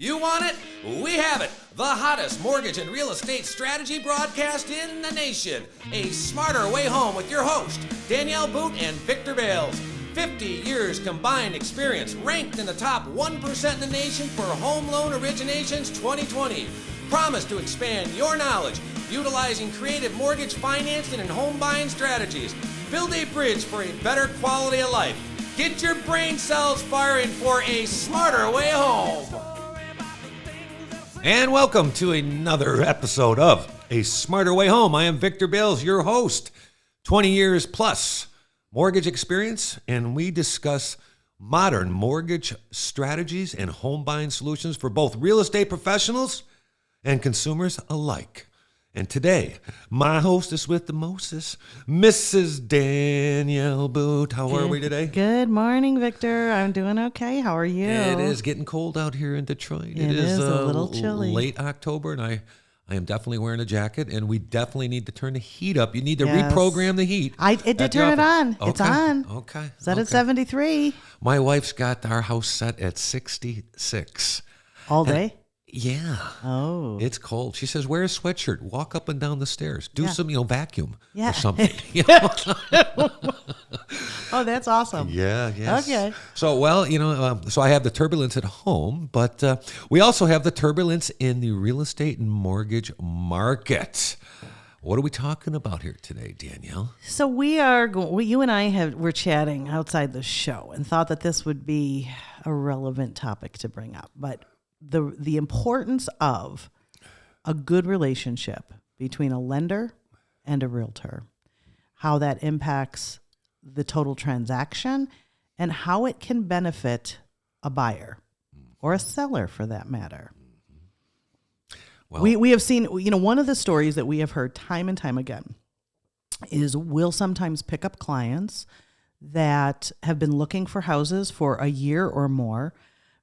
You want it? We have it. The hottest mortgage and real estate strategy broadcast in the nation. A Smarter Way Home with your host, Danielle Boote and Victor Bals. 50 years combined experience, ranked in the top 1% in the nation for home loan originations 2020. Promise to expand your knowledge, utilizing creative mortgage financing and home buying strategies. Build a bridge for a better quality of life. Get your brain cells firing for a smarter way home. And welcome to another episode of A Smarter Way Home. I am Victor Bals, your host. 20 years plus mortgage experience, and we discuss modern mortgage strategies and home buying solutions for both real estate professionals and consumers alike. And today, my hostess with the mostest, Mrs. Danielle Boote. How are we today? Good morning, Victor. I'm doing okay. How are you? It is getting cold out here in Detroit. It is a little chilly. Late October, and I am definitely wearing a jacket, and we definitely need to turn the heat up. You need to reprogram the heat. It did turn it on. Okay. It's on. Okay. Set at 73. My wife's got our house set at 66. All day? Yeah. Oh. It's cold. She says, wear a sweatshirt. Walk up and down the stairs. Do some, vacuum or something. Oh, that's awesome. Yeah, yes. Okay. So, so I have the turbulence at home, but we also have the turbulence in the real estate and mortgage market. What are we talking about here today, Danielle? So you and I were chatting outside the show and thought that this would be a relevant topic to bring up, but the importance of a good relationship between a lender and a realtor, how that impacts the total transaction, and how it can benefit a buyer or a seller for that matter. Well, we have seen, one of the stories that we have heard time and time again is we'll sometimes pick up clients that have been looking for houses for a year or more,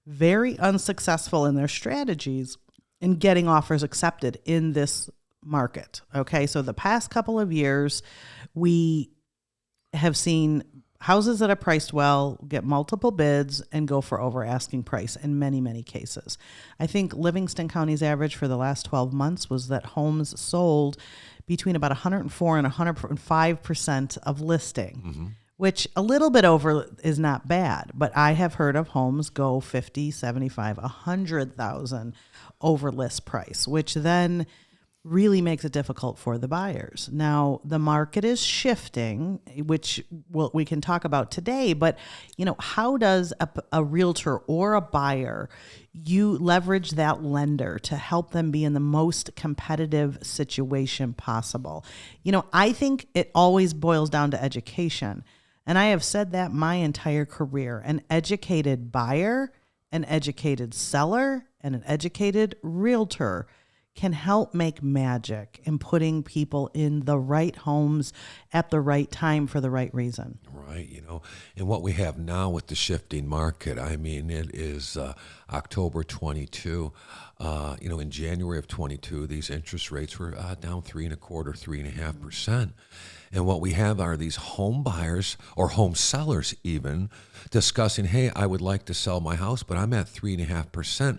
very unsuccessful in their strategies in getting offers accepted in this market. Okay, so the past couple of years, we have seen houses that are priced well get multiple bids and go for over asking price in many, many cases. I think Livingston County's average for the last 12 months was that homes sold between about 104 and 105% of listing. Mm-hmm. Which a little bit over is not bad, but I have heard of homes go 50, 75, 100,000 over list price, which then really makes it difficult for the buyers. Now, the market is shifting, which we can talk about today, but how does a realtor or a buyer, you leverage that lender to help them be in the most competitive situation possible? I think it always boils down to education. And I have said that my entire career. An educated buyer, an educated seller, and an educated realtor can help make magic in putting people in the right homes at the right time for the right reason. Right, and what we have now with the shifting market, it is October 22. In January of 22, these interest rates were down 3.25%, 3.5%. And what we have are these home buyers or home sellers even discussing, hey, I would like to sell my house, but I'm at 3.5%.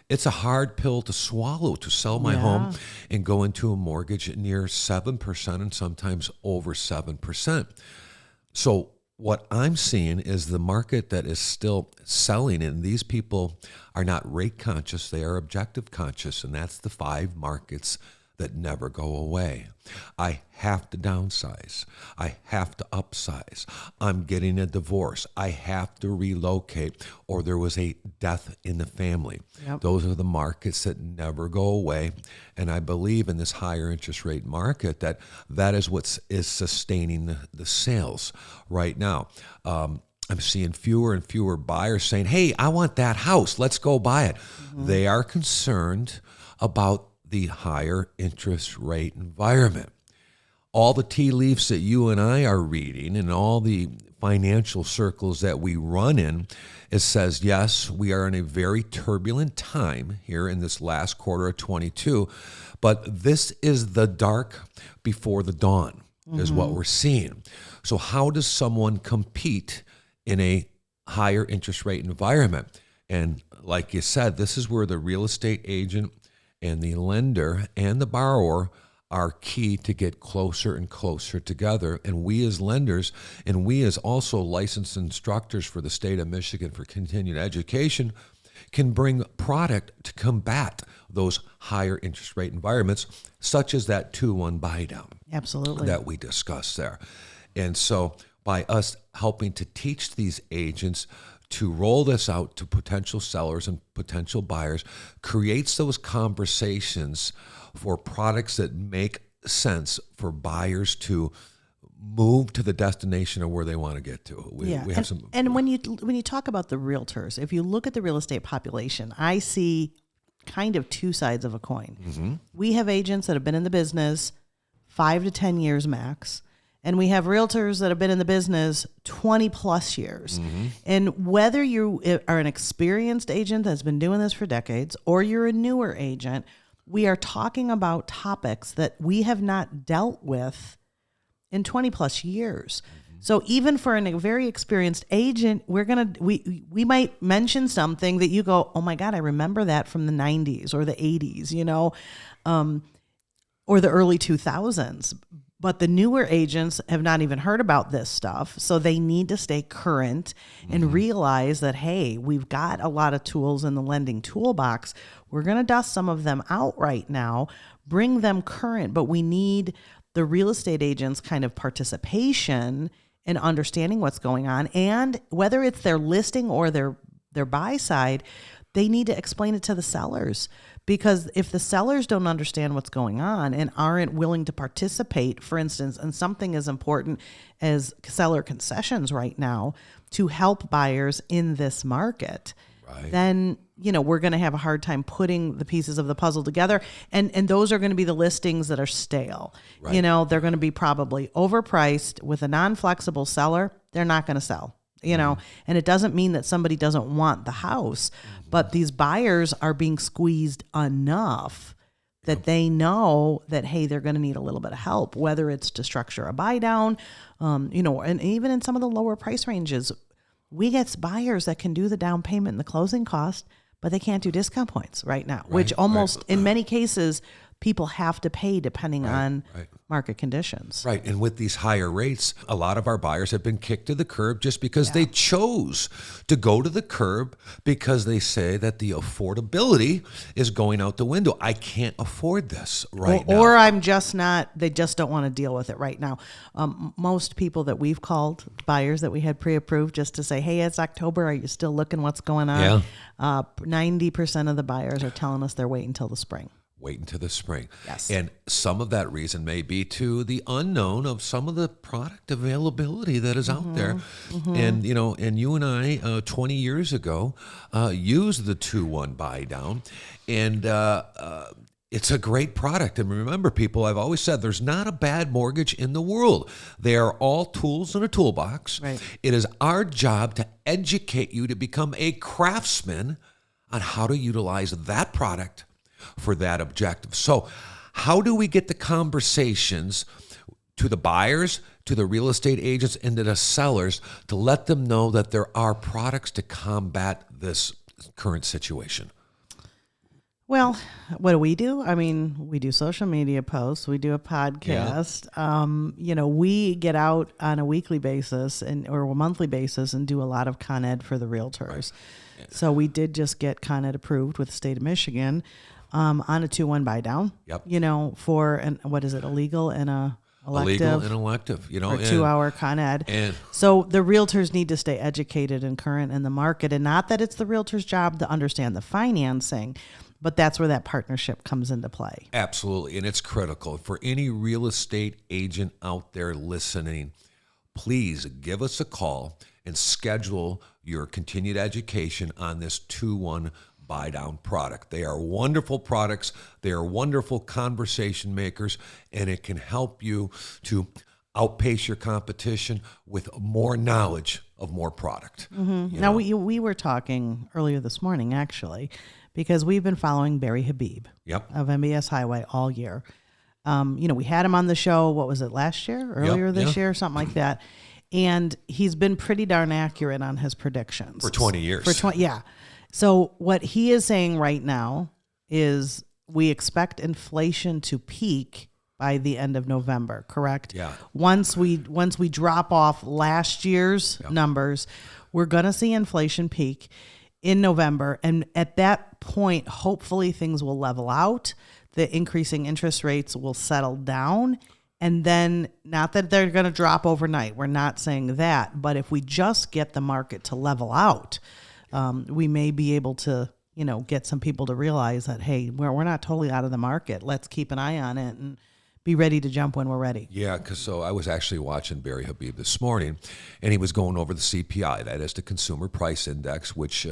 It's a hard pill to swallow to sell my home and go into a mortgage near 7% and sometimes over 7%. So what I'm seeing is the market that is still selling, and these people are not rate conscious, they are objective conscious, and that's the 5 markets that never go away. I have to downsize. I have to upsize. I'm getting a divorce. I have to relocate, or there was a death in the family. Yep. Those are the markets that never go away. And I believe in this higher interest rate market that is what is sustaining the sales right now. I'm seeing fewer and fewer buyers saying, hey, I want that house. Let's go buy it. Mm-hmm. They are concerned about the higher interest rate environment. All the tea leaves that you and I are reading and all the financial circles that we run in, it says, yes, we are in a very turbulent time here in this last quarter of 22, but this is the dark before the dawn, is what we're seeing. So how does someone compete in a higher interest rate environment? And like you said, this is where the real estate agent and the lender and the borrower are key to get closer and closer together. And we as lenders, and we as also licensed instructors for the state of Michigan for continued education, can bring product to combat those higher interest rate environments, such as that 2-1 buy down. Absolutely. That we discussed there. And so by us helping to teach these agents to roll this out to potential sellers and potential buyers, creates those conversations for products that make sense for buyers to move to the destination of where they want to get to. We have some. And when you talk about the realtors, if you look at the real estate population, I see kind of two sides of a coin. Mm-hmm. We have agents that have been in the business 5 to 10 years max. And we have realtors that have been in the business 20 plus years. Mm-hmm. And whether you are an experienced agent that's been doing this for decades or you're a newer agent, we are talking about topics that we have not dealt with in 20 plus years. Mm-hmm. So even for a very experienced agent, we might mention something that you go, oh my God, I remember that from the 90s or the 80s, or the early 2000s. But the newer agents have not even heard about this stuff. So they need to stay current and realize that, hey, we've got a lot of tools in the lending toolbox. We're going to dust some of them out right now, bring them current, but we need the real estate agents' kind of participation in understanding what's going on. And whether it's their listing or their buy side, they need to explain it to the sellers. Because if the sellers don't understand what's going on and aren't willing to participate, for instance, in something as important as seller concessions right now to help buyers in this market, then, we're going to have a hard time putting the pieces of the puzzle together. And those are going to be the listings that are stale. Right. They're going to be probably overpriced. With a non-flexible seller, they're not going to sell. And it doesn't mean that somebody doesn't want the house, but these buyers are being squeezed enough that they know that, hey, they're going to need a little bit of help, whether it's to structure a buy down, and even in some of the lower price ranges, we get buyers that can do the down payment and the closing cost, but they can't do discount points right now, which almost in many cases people have to pay depending on market conditions. Right. And with these higher rates, a lot of our buyers have been kicked to the curb just because they chose to go to the curb because they say that the affordability is going out the window. I can't afford this right now. Or they just don't want to deal with it right now. Most people that we've called, buyers that we had pre-approved just to say, hey, it's October. Are you still looking what's going on? 90% of the buyers are telling us they're waiting until the spring. Wait until the spring. Yes. And some of that reason may be to the unknown of some of the product availability that is out there. Mm-hmm. And you and I, 20 years ago, used the 2-1 buy down. And it's a great product. And remember, people, I've always said there's not a bad mortgage in the world. They are all tools in a toolbox. Right. It is our job to educate you to become a craftsman on how to utilize that product for that objective. So how do we get the conversations to the buyers, to the real estate agents, and to the sellers to let them know that there are products to combat this current situation? Well, what do? We do social media posts. We do a podcast. Yeah. We get out on a weekly basis or a monthly basis and do a lot of Con Ed for the realtors. Right. Yeah. So we did just get Con Ed approved with the state of Michigan on a 2-1 buy down. Yep. For a legal and a elective. A legal and elective, for 2-hour Con Ed. And so the realtors need to stay educated and current in the market, and not that it's the realtor's job to understand the financing, but that's where that partnership comes into play. Absolutely, and it's critical. For any real estate agent out there listening, please give us a call and schedule your continued education on this 2-1 buy down product. They are wonderful products. They are wonderful conversation makers, and it can help you to outpace your competition with more knowledge of more product. Mm-hmm. Now, we were talking earlier this morning, actually, because we've been following Barry Habib of MBS Highway all year. We had him on the show, what was it, last year? Earlier this year, something like that. And he's been pretty darn accurate on his predictions. For 20 years. So what he is saying right now is we expect inflation to peak by the end of November, correct? Yeah. Once we drop off last year's numbers, we're going to see inflation peak in November, and at that point, hopefully things will level out. The increasing interest rates will settle down, and then not that they're going to drop overnight. We're not saying that, but if we just get the market to level out, we may be able to, get some people to realize that, hey, we're not totally out of the market. Let's keep an eye on it and be ready to jump when we're ready. Yeah, because so I was actually watching Barry Habib this morning, and he was going over the CPI, that is the Consumer Price Index, which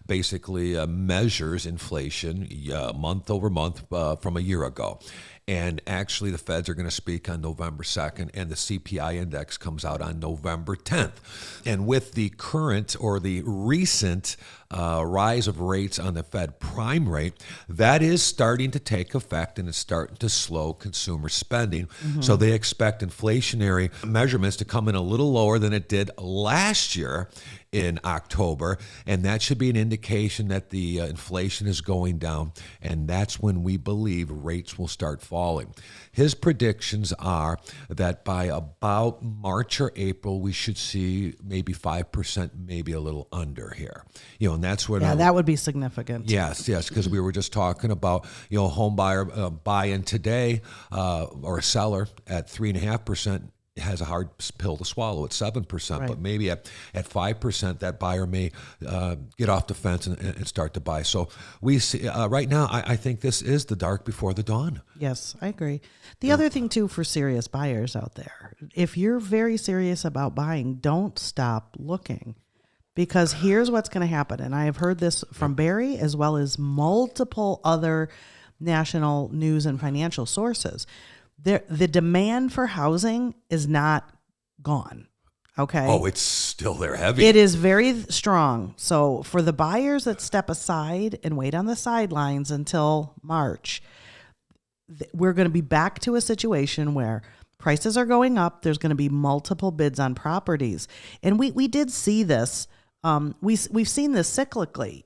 basically measures inflation month over month from a year ago. And actually, the feds are going to speak on November 2nd, and the CPI index comes out on November 10th. And with the current or the recent rise of rates on the Fed prime rate, that is starting to take effect, and it's starting to slow consumer spending. So they expect inflationary measurements to come in a little lower than it did last year in October, and that should be an indication that the inflation is going down, and that's when we believe rates will start falling. His predictions are that by about March or April, we should see maybe 5%, maybe a little under here. And that's what. Yeah, that would be significant. Yes, because we were just talking about, home buyer buy-in today or a seller at 3.5%. Has a hard pill to swallow at 7%, Right. but maybe at 5%, that buyer may get off the fence and start to buy. So we see right now, I think this is the dark before the dawn. Yes, I agree. The other thing too, for serious buyers out there, if you're very serious about buying, don't stop looking, because here's what's going to happen. And I have heard this from Barry as well as multiple other national news and financial sources. The demand for housing is not gone. Okay. Oh, it's still there heavy. It is very strong. So for the buyers that step aside and wait on the sidelines until March, we're going to be back to a situation where prices are going up. There's going to be multiple bids on properties. And we did see this. We've seen this cyclically.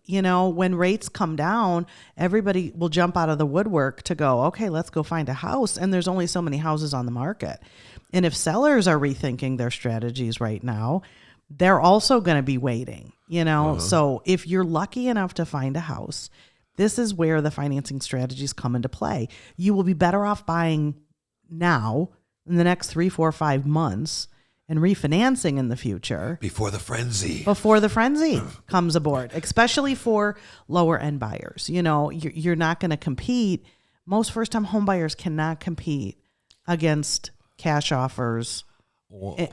When rates come down, everybody will jump out of the woodwork to go, okay, let's go find a house. And there's only so many houses on the market. And if sellers are rethinking their strategies right now, they're also going to be waiting, So if you're lucky enough to find a house, this is where the financing strategies come into play. You will be better off buying now in the next 3, 4, 5 months and refinancing in the future Before the frenzy comes aboard, especially for lower end buyers. You're not going to compete. Most first time home buyers cannot compete against cash offers,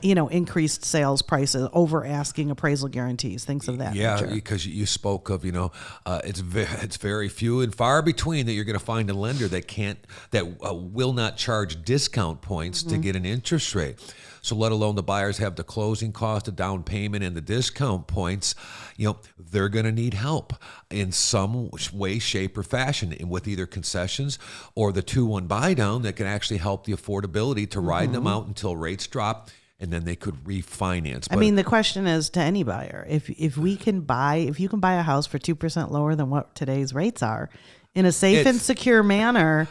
increased sales prices, over asking appraisal guarantees, things of that nature. Yeah, because you spoke of, it's very few and far between that you're going to find a lender that will not charge discount points to get an interest rate. So let alone the buyers have the closing cost, the down payment, and the discount points, they're going to need help in some way, shape, or fashion, with either concessions or the 2-1 buy down that can actually help the affordability to ride them out until rates drop, and then they could refinance. I mean, the question is to any buyer, if you can buy a house for 2% lower than what today's rates are in a safe and secure manner,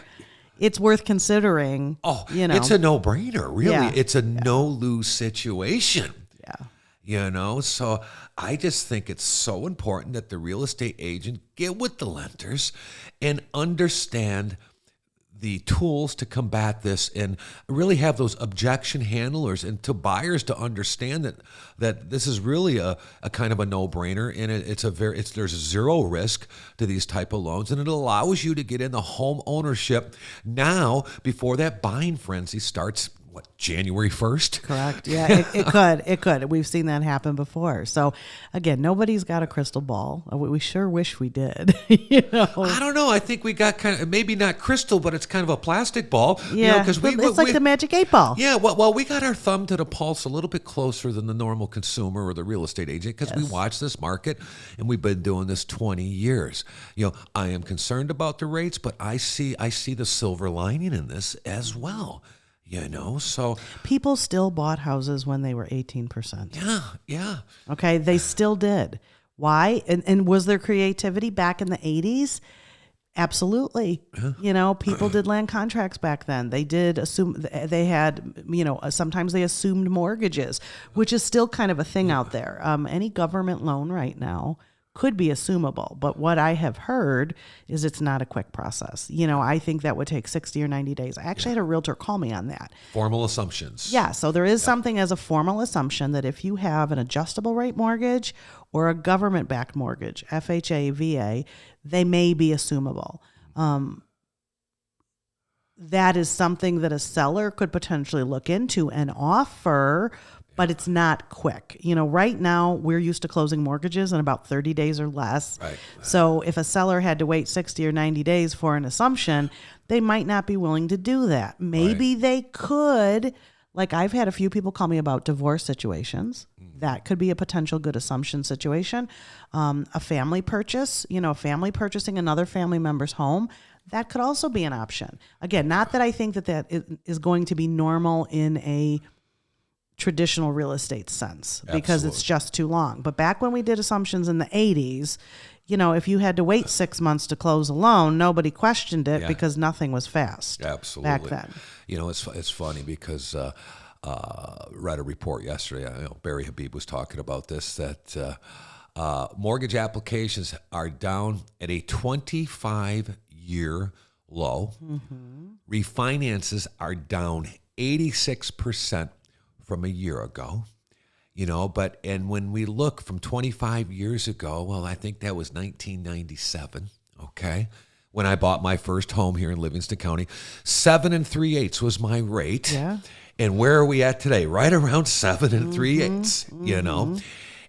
it's worth considering. Oh, it's a no-brainer, really. Yeah. It's a no-lose situation. Yeah. So I just think it's so important that the real estate agent get with the lenders and understand the tools to combat this, and really have those objection handlers, and to buyers to understand that this is really a kind of a no-brainer, and there's zero risk to these type of loans, and it allows you to get into home ownership now before that buying frenzy starts. January 1st? Correct. Yeah, it could. We've seen that happen before. So again, nobody's got a crystal ball. We sure wish we did. I don't know. I think we got kind of, maybe not crystal, but it's kind of a plastic ball. Yeah, because it's like the magic 8 ball. Yeah, well, we got our thumb to the pulse a little bit closer than the normal consumer or the real estate agent, because we watch this market, and we've been doing this 20 years. I am concerned about the rates, but I see the silver lining in this as well. So people still bought houses when they were 18%. Yeah. Okay, they still did. Why? And was there creativity back in the 80s? Absolutely. People did land contracts back then. They did assume they had, sometimes they assumed mortgages, which is still kind of a thing out there. Any government loan right now could be assumable. But what I have heard is it's not a quick process. I think that would take 60 or 90 days. I actually had a realtor call me on that. Formal assumptions. Yeah. So there is something as a formal assumption that if you have an adjustable rate mortgage or a government-backed mortgage, FHA, VA, they may be assumable. That is something that a seller could potentially look into and offer, but it's not quick. Right now we're used to closing mortgages in about 30 days or less. Right. So if a seller had to wait 60 or 90 days for an assumption, they might not be willing to do that. Maybe they could. Like I've had a few people call me about divorce situations. That could be a potential good assumption situation. A family purchase, family purchasing another family member's home, that could also be an option. Again, not that I think that is going to be normal in a traditional real estate sense because it's just too long. But back when we did assumptions in the 80s, if you had to wait 6 months to close a loan, nobody questioned it because nothing was fast. Absolutely. Back then. It's funny because read a report yesterday. Barry Habib was talking about this, that mortgage applications are down at a 25-year low. Mm-hmm. Refinances are down 86% from a year ago. And when we look from 25 years ago, well, I think that was 1997, okay, when I bought my first home here in Livingston County. 7 3/8 was my rate. Yeah. And where are we at today? Right around 7 3/8,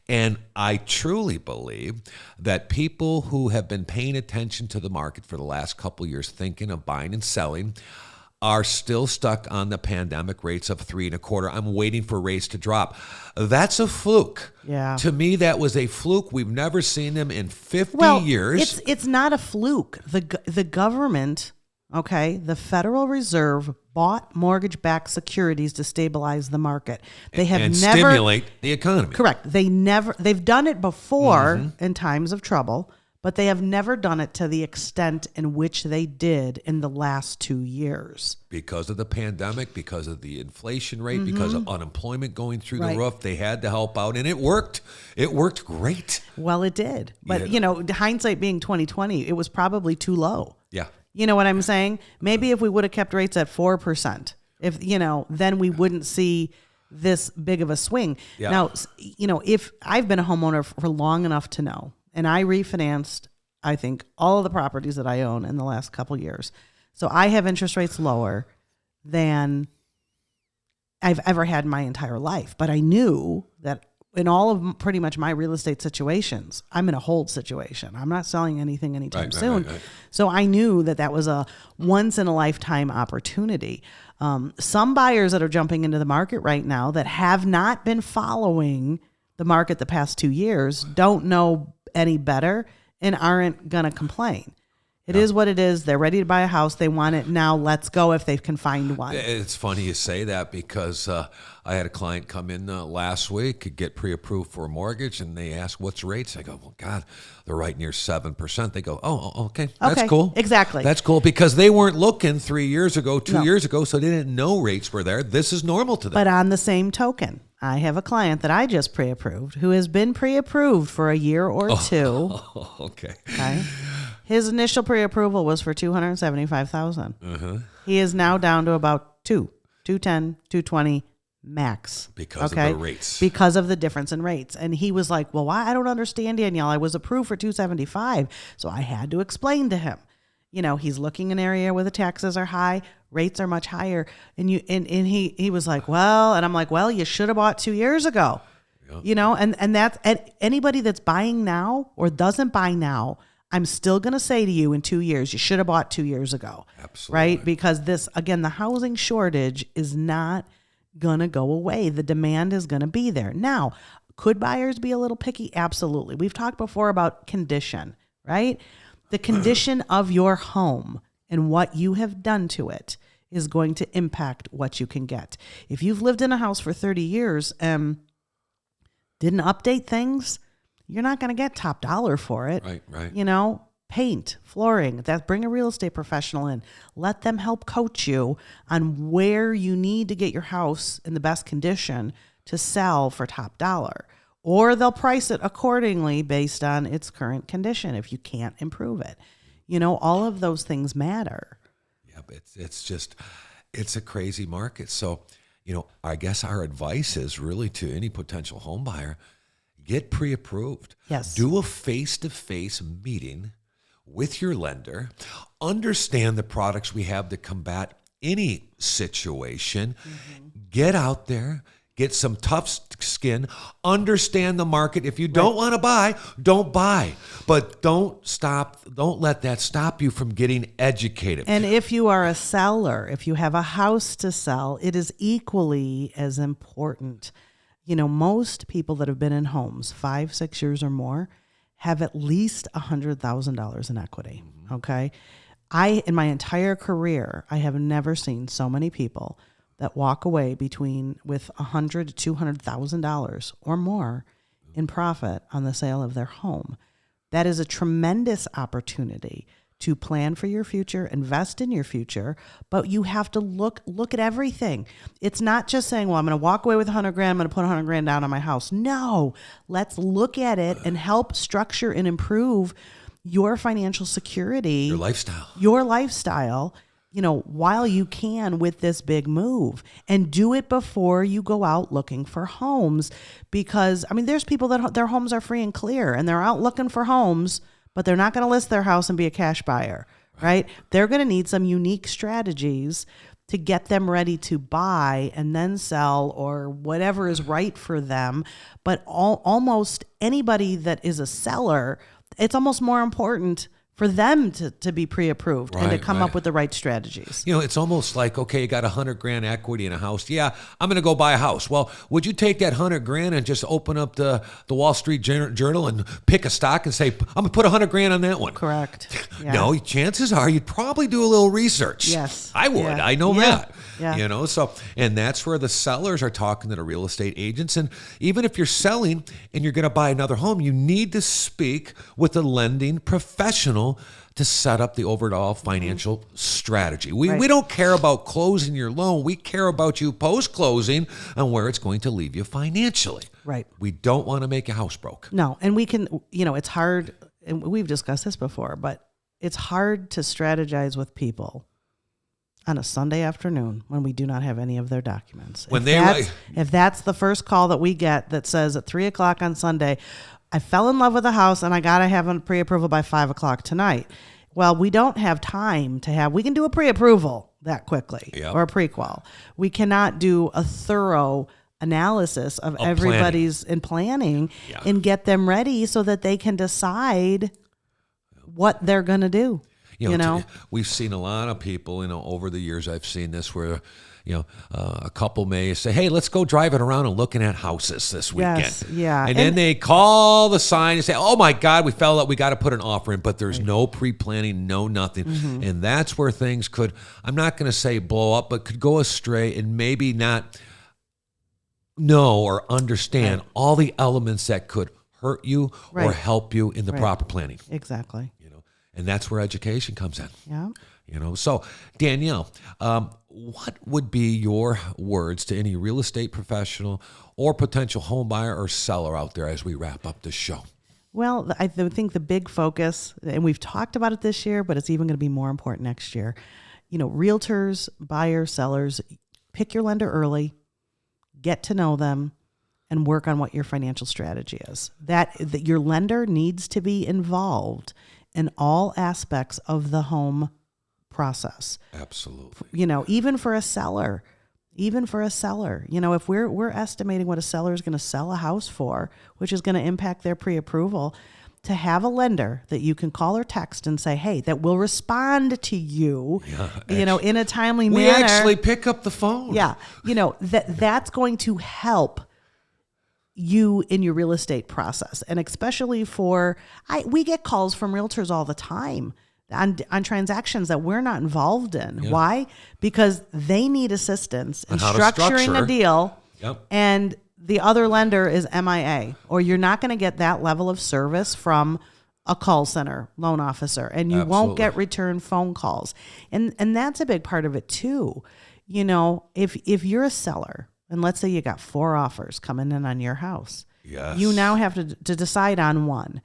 And I truly believe that people who have been paying attention to the market for the last couple of years, thinking of buying and selling, are still stuck on the pandemic rates of 3 1/4. I'm waiting for rates to drop. That's a fluke. Yeah. To me, that was a fluke. We've never seen them in 50 years. It's not a fluke. The government, the Federal Reserve bought mortgage-backed securities to stabilize the market. They have and never stimulate the economy. Correct. They've done it before in times of trouble, but they have never done it to the extent in which they did in the last 2 years. Because of the pandemic, because of the inflation rate, because of unemployment going through the roof, they had to help out, and it worked. It worked great. Well, it did. But, hindsight being 2020, it was probably too low. Yeah. You know what I'm saying? Maybe if we would have kept rates at 4%, then we wouldn't see this big of a swing. Yeah. Now, if I've been a homeowner for long enough to know, and I refinanced, I think, all of the properties that I own in the last couple years. So I have interest rates lower than I've ever had in my entire life. But I knew that in all of pretty much my real estate situations, I'm in a hold situation. I'm not selling anything anytime soon. Right. So I knew that was a once in a lifetime opportunity. Some buyers that are jumping into the market right now that have not been following the market the past 2 years don't know any better and aren't going to complain. It is what it is. They're ready to buy a house. They want it now. Let's go if they can find one. It's funny you say that because I had a client come in last week, get pre-approved for a mortgage, and they ask, what's rates? I go, well, God, they're right near 7%. They go, oh, okay. That's cool. Exactly. That's cool because they weren't looking 3 years ago, 2 years ago, so they didn't know rates were there. This is normal to them. But on the same token, I have a client that I just pre-approved who has been pre-approved for a year or two. Okay. His initial pre-approval was for $275,000. He is now down to about 210, 220 max. Because of the rates. Because of the difference in rates. And he was like, well, why? I don't understand, Danielle. I was approved for $275. So I had to explain to him. He's looking in an area where the taxes are high, rates are much higher. And he was like, well, and I'm like, well, you should have bought 2 years ago. Yeah. And that's anybody that's buying now or doesn't buy now, I'm still going to say to you in 2 years, you should have bought 2 years ago. Absolutely. Right? Because the housing shortage is not going to go away. The demand is going to be there. Now, could buyers be a little picky? Absolutely. We've talked before about condition, right? The condition of your home and what you have done to it is going to impact what you can get. If you've lived in a house for 30 years and didn't update things, you're not going to get top dollar for it. Right. You know, paint, flooring, bring a real estate professional in. Let them help coach you on where you need to get your house in the best condition to sell for top dollar. Or they'll price it accordingly based on its current condition if you can't improve it. You know, all of those things matter. Yeah, but it's a crazy market. So, you know, I guess our advice is really to any potential home buyer, get pre-approved. Yes. Do a face-to-face meeting with your lender. Understand the products we have to combat any situation. Get out there. Get some tough skin. Understand the market. If you don't want to buy, don't buy. But don't let that stop you from getting educated. And if you are a seller, if you have a house to sell, it is equally as important. You know, most people that have been in homes 5-6 years or more have at least $100,000 in equity. Okay. In my entire career, I have never seen so many people that walk away with $100,000 to $200,000 or more in profit on the sale of their home. That is a tremendous opportunity to plan for your future, invest in your future, but you have to look at everything. It's not just saying, well, I'm going to walk away with $100,000, I'm going to put $100,000 down on my house. No, let's look at it and help structure and improve your financial security, your lifestyle, you know, while you can with this big move, and do it before you go out looking for homes. Because, I mean, there's people that their homes are free and clear and they're out looking for homes, but they're not going to list their house and be a cash buyer, right? They're going to need some unique strategies to get them ready to buy and then sell or whatever is right for them. But almost anybody that is a seller, it's almost more important for them to be pre-approved and to come up with the right strategies. You know, it's almost like, okay, you got $100,000 equity in a house. Yeah, I'm going to go buy a house. Well, would you take that $100,000 and just open up the Wall Street Journal and pick a stock and say, I'm going to put $100,000 on that one? Correct. Yeah. No, chances are you'd probably do a little research. Yes. I would. Yeah. I know that. Yeah. You know, so, and that's where the sellers are talking to the real estate agents. And even if you're selling and you're going to buy another home, you need to speak with a lending professional to set up the overall financial strategy. We don't care about closing your loan. We care about you post-closing and where it's going to leave you financially. Right. We don't want to make a house broke. No, and we can, you know, it's hard, and we've discussed this before, but it's hard to strategize with people on a Sunday afternoon when we do not have any of their documents. If that's the first call that we get that says at 3:00 on Sunday, I fell in love with the house and I got to have a pre-approval by 5:00 tonight. Well, we don't have time we can do a pre-approval that quickly or a pre-qual. We cannot do a thorough analysis of everybody's planning and get them ready so that they can decide what they're going to do. You know, we've seen a lot of people, you know, over the years, I've seen this where, you know, a couple may say, hey, let's go driving around and looking at houses this weekend. Yes, yeah. And then they call the sign and say, oh my God, we fell out. We got to put an offer in, but there's no pre-planning, no nothing. Mm-hmm. And that's where things could, I'm not going to say blow up, but could go astray and maybe not know or understand all the elements that could hurt you or help you in the proper planning. Exactly. And that's where education comes in. Yeah. You know, so Danielle, what would be your words to any real estate professional or potential home buyer or seller out there as we wrap up this show? Well, I think the big focus, and we've talked about it this year, but it's even going to be more important next year. You know, realtors, buyers, sellers, pick your lender early, get to know them, and work on what your financial strategy is. That your lender needs to be involved in all aspects of the home process. Absolutely. You know, even for a seller, you know, if we're estimating what a seller is going to sell a house for, which is going to impact their pre-approval, to have a lender that you can call or text and say, hey, that will respond to you, you know, in a timely manner. We actually pick up the phone. Yeah. You know, that's going to help you in your real estate process. And especially we get calls from realtors all the time on transactions that we're not involved in. Yeah. Why? Because they need assistance in structuring a deal. Yep. And the other lender is MIA, or you're not going to get that level of service from a call center loan officer, and you won't get return phone calls. And that's a big part of it too. You know, if you're a seller, and let's say you got 4 offers coming in on your house, yes, you now have to decide on one.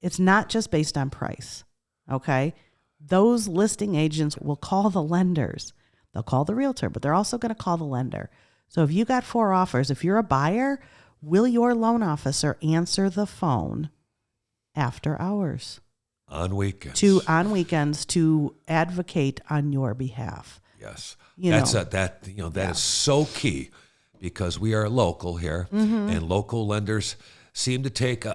It's not just based on price, okay? Those listing agents will call the lenders. They'll call the realtor, but they're also going to call the lender. So if you got 4 offers, if you're a buyer, will your loan officer answer the phone after hours? On weekends. On weekends to advocate on your behalf. Yes. That is so key, because we are local here, and local lenders seem to take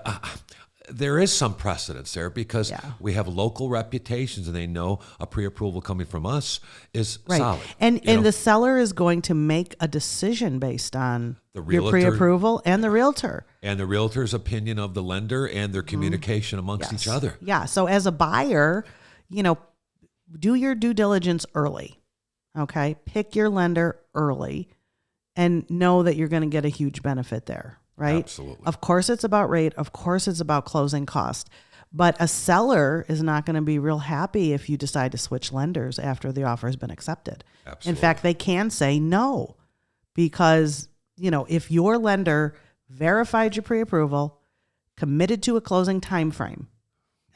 there is some precedence there, because we have local reputations, and they know a pre-approval coming from us is solid. And the seller is going to make a decision based on your pre-approval and the realtor. And the realtor's opinion of the lender and their communication amongst each other. Yeah. So as a buyer, do your due diligence early. Okay. Pick your lender early and know that you're going to get a huge benefit there. Right? Absolutely. Of course it's about rate. Of course it's about closing cost. But a seller is not going to be real happy if you decide to switch lenders after the offer has been accepted. Absolutely. In fact, they can say no, because, if your lender verified your pre-approval, committed to a closing time frame,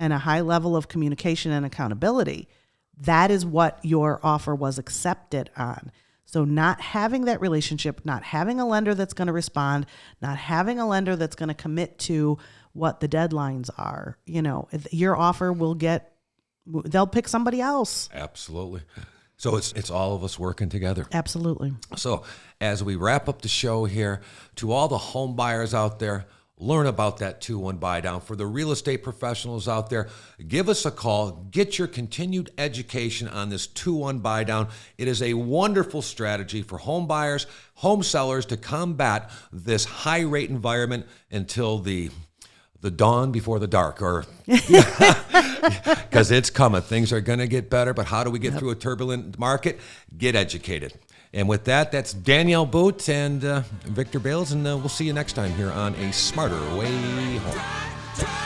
and a high level of communication and accountability, that is what your offer was accepted on. So not having that relationship, not having a lender that's going to respond, not having a lender that's going to commit to what the deadlines are, your offer they'll pick somebody else. Absolutely. So it's all of us working together. Absolutely. So as we wrap up the show here, to all the home buyers out there, learn about that 2-1 buy down. For the real estate professionals out there, give us a call. Get your continued education on this 2-1 buy down. It is a wonderful strategy for home buyers, home sellers to combat this high rate environment until the dawn before the dark, or because it's coming. Things are going to get better, but how do we get through a turbulent market? Get educated. And with that, that's Danielle Boote and Victor Bals, and we'll see you next time here on A Smarter Way Home.